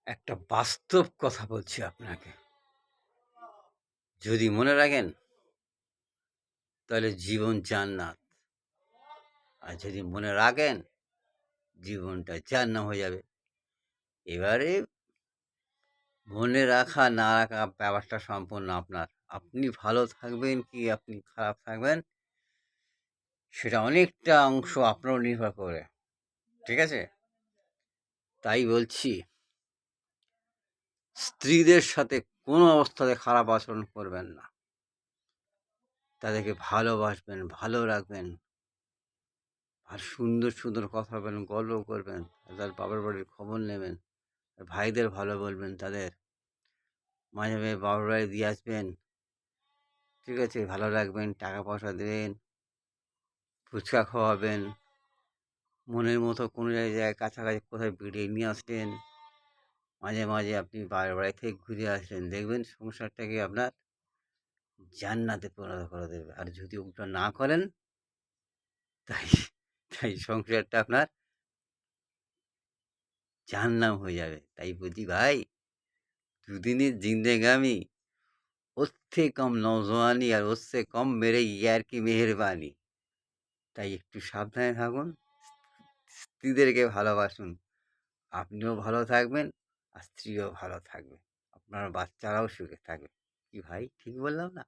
একটা বাস্তব কথা বলছি আপনাকে। যদি মনে রাখেন তাহলে জীবন জান্নাত। আর যদি মনে রাখেন জীবনটা জাহান্নাম হয়ে যাবে। এবারে মনে রাখা না রাখা ব্যাপারটা সম্পূর্ণ আপনার। আপনি ভালো থাকবেন কি আপনি খারাপ থাকবেন সেটা অনেকটা অংশ আপনার উপর নির্ভর করে। ঠিক আছে? তাই বলছি স্ত্রীদের সাথে কোনো অবস্থাতে খারাপ আচরণ করবেন না। তাদেরকে ভালোবাসবেন, ভালো রাখবেন। আর সুন্দর, সুন্দর কথা বলবেন, গল্প করবেন। তাদের বাবার বাড়ির খবর নেবেন। ভাইদের ভালো বলবেন তাদের। মাঝে, মাঝে বাবার বাড়ি দিয়ে আসবেন। ঠিক আছে? ভালো রাখবেন, টাকা পয়সা দেবেন, ফুচকা খাওয়াবেন। মনের মতো কোনো জায়গায় কাছাকাছি কোথায় বেড়িয়ে নিয়ে আসলেন। মাঝে, মাঝে আপনি বাবার বাড়ি থেকে ঘুরে আসলেন। দেখবেন সংসারটাকে আপনার জান্নাতে পরিণত করে দেবে। আর যদি ওটা না করেন তাই তাই সংসারটা আপনার জাহান্নাম হয়ে যাবে। তাই বলছি ভাই, দুদিনের জিন্দেগানি उससे कम नौजवानी और उससे कम मेरे यार की মেহেরবানি। তাই একটু সাবধানে থাকুন। স্ত্রীদেরকে ভালোবাসুন। আপনিও ভালো থাকবেন আর স্ত্রীও ভালো থাকবে। আপনার বাচ্চারাও সুখে থাকবে। কি ভাই ঠিক বললাম না?